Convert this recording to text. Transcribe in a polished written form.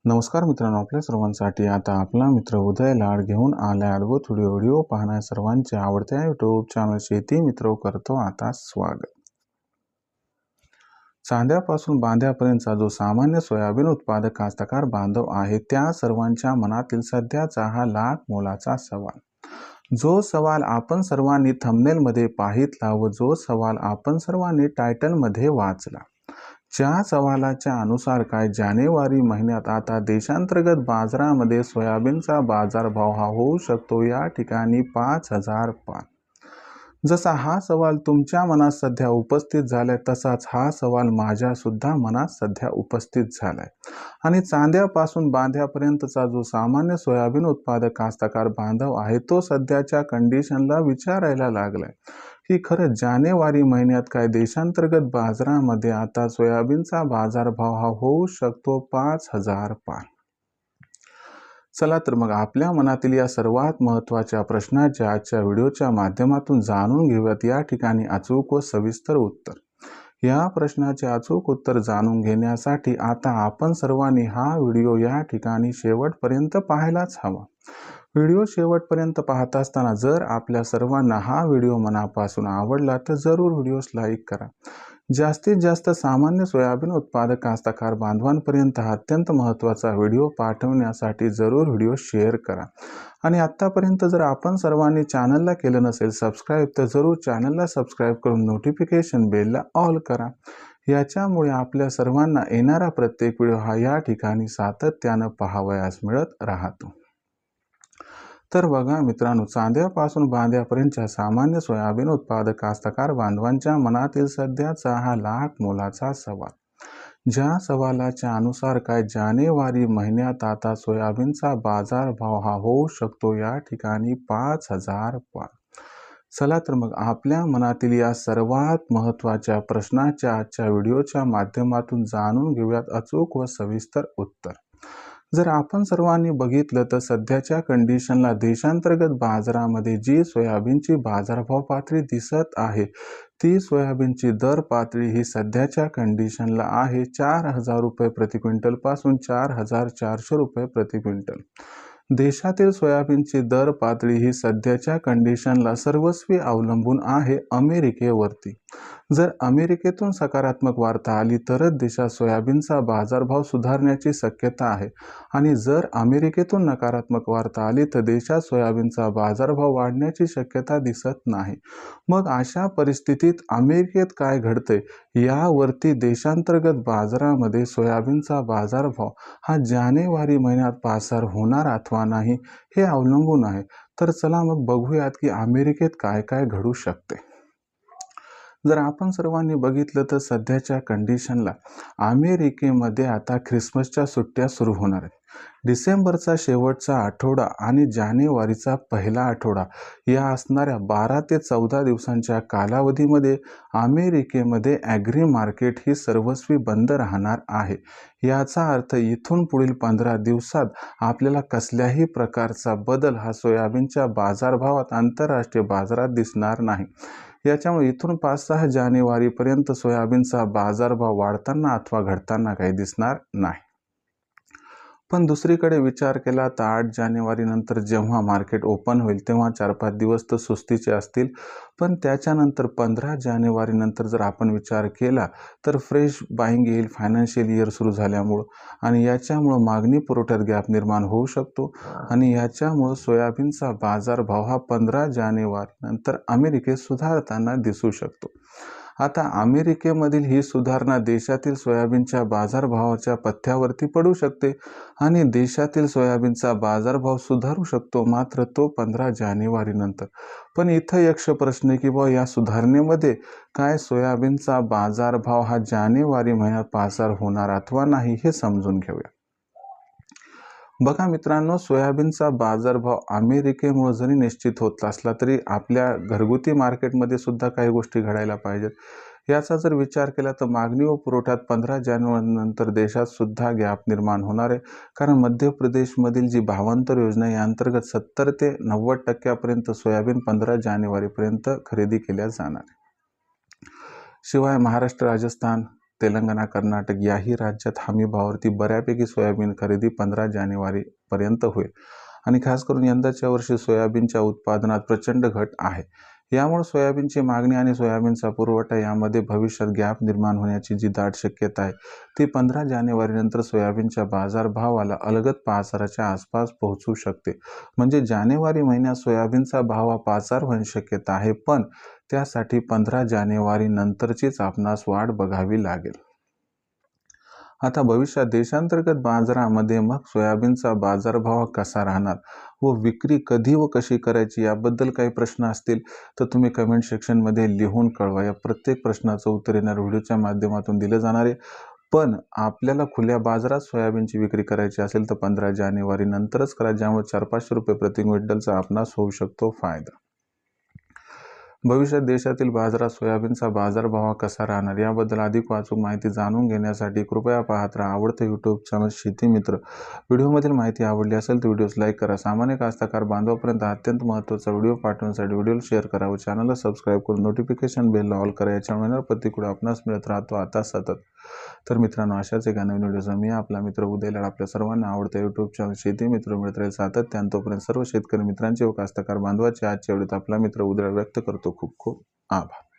नमस्कार मित्रांनो, आपल्या सर्वांसाठी आता आपला मित्र उदय लाड घेऊन आलाय अद्भुत व्हिडिओ पाहणाऱ्या सर्वांचे आवडत्या यूट्यूब चॅनल शेती मित्र करतो आता स्वागत। चांद्यापासून बांध्यापर्यंतचा जो सामान्य सोयाबीन उत्पादक कास्तकार बांधव आहे त्या सर्वांच्या मनातील सध्याचा हा लाख मोलाचा सवाल, जो सवाल आपण सर्वांनी थंबनेल मध्ये पाहितला व जो सवाल आपण सर्वांनी टायटल मध्ये वाचला, ज्या सवालाच्या अनुसार काय जानेवारी महिन्यात आता देशांतर्गत बाजारामध्ये सोयाबीनचा बाजारभाव हा होऊ शकतो या ठिकाणी 5,000 पार। जसा हा सवाल तुमच्या मनात सध्या उपस्थित झालाय तसाच हा सवाल माझ्या सुद्धा मनात सध्या उपस्थित झालाय आणि चांद्यापासून बांध्यापर्यंतचा जो सामान्य सोयाबीन उत्पादक कास्तकार बांधव आहे तो सध्याच्या कंडिशनला विचारायला लागलाय की खरं जानेवारी महिन्यात काय देशांतर्गत बाजारामध्ये आता सोयाबीनचा बाजारभाव हा होऊ शकतो 5,000 पार। चला तर मग आपल्या मनातील या सर्वात महत्त्वाच्या प्रश्नाच्या आजच्या व्हिडिओच्या माध्यमातून जाणून घेऊयात या ठिकाणी अचूक व सविस्तर उत्तर। या प्रश्नाचे अचूक उत्तर जाणून घेण्यासाठी आता आपण सर्वांनी हा व्हिडिओ या ठिकाणी शेवटपर्यंत पाहायलाच हवा। व्हिडिओ शेवटपर्यंत पाहत असताना जर आपल्या सर्वांना हा व्हिडिओ मनापासून आवडला तर जरूर व्हिडिओस लाईक करा। जास्तीत जास्त सामान्य सोयाबीन उत्पादक कास्तकार बांधवांपर्यंत हा अत्यंत महत्त्वाचा व्हिडिओ पाठवण्यासाठी जरूर व्हिडिओ शेअर करा आणि आत्तापर्यंत जर आपण सर्वांनी चॅनलला केलं नसेल सबस्क्राईब तर जरूर चॅनलला सबस्क्राईब करून नोटिफिकेशन बेलला ऑल करा। याच्यामुळे आपल्या सर्वांना येणारा प्रत्येक व्हिडिओ हा या ठिकाणी सातत्यानं पाहावयास मिळत राहतो। तर बघा मित्रांनो, चांद्यापासून बांध्यापर्यंतच्या सामान्य सोयाबीन उत्पादक कास्तकार बांधवांच्या मनातील सध्याचा हा लाख मोलाचा सवाल, ज्या सवालाच्या अनुसार काय जानेवारी महिन्यात आता सोयाबीनचा बाजारभाव हा होऊ शकतो या ठिकाणी 5,000 पार। चला तर मग आपल्या मनातील या सर्वात महत्त्वाच्या प्रश्नाच्या आजच्या व्हिडिओच्या माध्यमातून जाणून घेऊयात अचूक व सविस्तर उत्तर। जर आपण सर्वांनी बघितलं तर सध्याच्या कंडिशनला देशांतर्गत बाजारामध्ये जी सोयाबीनची बाजारभाव पातळी दिसत आहे ती सोयाबीनची दर पातळी ही सध्याच्या कंडिशनला आहे 4,000 रुपये प्रति क्विंटल पासून 4,400 रुपये प्रति क्विंटल। देशातील सोयाबीनची दर पातळी ही सध्याच्या कंडिशनला सर्वस्वी अवलंबून आहे अमेरिकेवरती। जर अमेरिकेतून सकारात्मक वार्ता आली तरच देशात सोयाबीनचा बाजारभाव सुधारण्याची शक्यता आहे आणि जर अमेरिकेतून नकारात्मक वार्ता आली तर देशात सोयाबीनचा बाजारभाव वाढण्याची शक्यता दिसत नाही। मग अशा परिस्थितीत अमेरिकेत काय घडतंय यावरती देशांतर्गत बाजारामध्ये सोयाबीनचा बाजारभाव हा जानेवारी महिन्यात पासार होणार अथवा नाही हे अवलंबून आहे। तर चला मग बघूयात की अमेरिकेत काय काय घडू शकते। जर आपण सर्वांनी बघितलं तर सध्याच्या कंडिशनला अमेरिकेमध्ये आता ख्रिसमसच्या सुट्ट्या सुरू होणार आहेत। डिसेंबरचा शेवटचा आठवडा आणि जानेवारीचा पहिला आठवडा या असणाऱ्या 12 ते 14 दिवसांच्या कालावधीमध्ये अमेरिकेमध्ये ॲग्री मार्केट ही सर्वस्वी बंद राहणार आहे। याचा अर्थ इथून पुढील 15 दिवसात आपल्याला कसल्याही प्रकारचा बदल हा सोयाबीनच्या बाजारभावात आंतरराष्ट्रीय बाजारात दिसणार नाही। याच्यामुळे इथून 5-6 जानेवारीपर्यंत सोयाबीनचा बाजारभाव वाढताना अथवा घटताना काही दिसणार नाही। पण दुसरीकडे विचार केला तर 8 जानेवारी नंतर जेव्हा मार्केट ओपन होईल तेव्हा 4-5 दिवस तर सुस्तीचे असतील, पण त्याच्यानंतर 15 जानेवारी नंतर जर आपण विचार केला तर फ्रेश बाईंग येईल फायनान्शियल इयर सुरू झाल्यामुळं आणि याच्यामुळं मागणी पुरवठ्यात गॅप निर्माण होऊ शकतो आणि याच्यामुळं सोयाबीनचा बाजारभाव हा 15 जानेवारी नंतर अमेरिकेत सुधारताना दिसू शकतो। आता अमेरिकेमधील ही सुधारणा देशातील सोयाबीनच्या बाजारभावाच्या पथ्यावरती पडू शकते आणि देशातील सोयाबीनचा बाजारभाव सुधारू शकतो, मात्र तो 15 जानेवारी नंतर। पण इथं यक्ष प्रश्न की बुवा या सुधारणेमध्ये काय सोयाबीनचा बाजारभाव हा जानेवारी महिन्यात पासार होणार अथवा नाही हे समजून घेऊया। बघा मित्रांनो, सोयाबीनचा बाजारभाव अमेरिकेमुळे जरी निश्चित होत असला तरी आपल्या घरगुती मार्केटमध्ये सुद्धा काही गोष्टी घडायला पाहिजेत। याचा जर विचार केला तर मागणी व पुरवठ्यात 15 जानेवारी नंतर देशात सुद्धा गॅप निर्माण होणार आहे, कारण मध्य प्रदेशमधील जी भावांतर योजना या अंतर्गत 70 ते 90% सोयाबीन 15 जानेवारीपर्यंत खरेदी केल्या जाणार आहे। शिवाय महाराष्ट्र, राजस्थान, तेलंगणा, कर्नाटक याही राज्यात हमी भावावरती बऱ्यापैकी सोयाबीन खरेदी 15 जानेवारीपर्यंत होईल आणि खास करून यंदाच्या वर्षी सोयाबीनच्या उत्पादनात प्रचंड घट आहे. यामुळे सोयाबीनची मागणी आणि सोयाबीनचा पुरवठा यामध्ये भविष्यात गॅप निर्माण होण्याची जी दाट शक्यता आहे ती 15 जानेवारीनंतर सोयाबीनच्या बाजारभावाला अलगद 5,000च्या आसपास पोहोचू शकते. म्हणजे जानेवारी महिन्यात सोयाबीनचा भाव हा 5,000 होण्याची शक्यता आहे, पण त्यासाठी 15 जानेवारी नंतरचीच आपणास वाट बघावी लागेल. आता भविष्यात देशांतर्गत बाजारामध्ये मग सोयाबीनचा बाजारभाव कसा राहणार व विक्री कधी व कशी करायची याबद्दल काही प्रश्न असतील तर तुम्ही कमेंट सेक्शनमध्ये लिहून कळवा. या प्रत्येक प्रश्नाचं उत्तर येणार व्हिडिओच्या माध्यमातून दिलं जाणार आहे. पण आपल्याला खुल्या बाजारात सोयाबीनची विक्री करायची असेल तर 15 जानेवारी नंतरच करा, ज्यामुळे 400-500 रुपये प्रति क्विंटलचा आपणास होऊ शकतो फायदा. भविष्यात देशातील बाजारात सोयाबीनचा बाजारभाव कसा राहणार याबद्दल अधिक अचूक माहिती जाणून घेण्यासाठी कृपया पाहत राहा आवडतं यूट्यूब चॅनल शेती मित्र. व्हिडिओमधील माहिती आवडली असेल तर व्हिडिओस लाईक करा. सामान्य कास्तकार बांधवापर्यंत अत्यंत महत्त्वाचा व्हिडिओ पाठवण्यासाठी व्हिडिओला शेअर करा व चॅनलला सबस्क्राईब करून नोटिफिकेशन बेल ऑल करा. याच्यामुळे येणार प्रतिक्रिया आपणास मिळत राहतो आता सतत. तर मित्रांनो, अशाच एका नवीन व्हिडिओचा मी आपला मित्र उदयलाड आपल्या सर्वांना आवडतं यूट्यूब चॅनल शेती मित्र मिळत राहील सातत्याने. तोपर्यंत सर्व शेतकरी मित्रांचे व कास्तकार बांधवाचे आजच्या व्हिडिओत आपला मित्र उदयलाड व्यक्त करतो. खूप खूप आभार.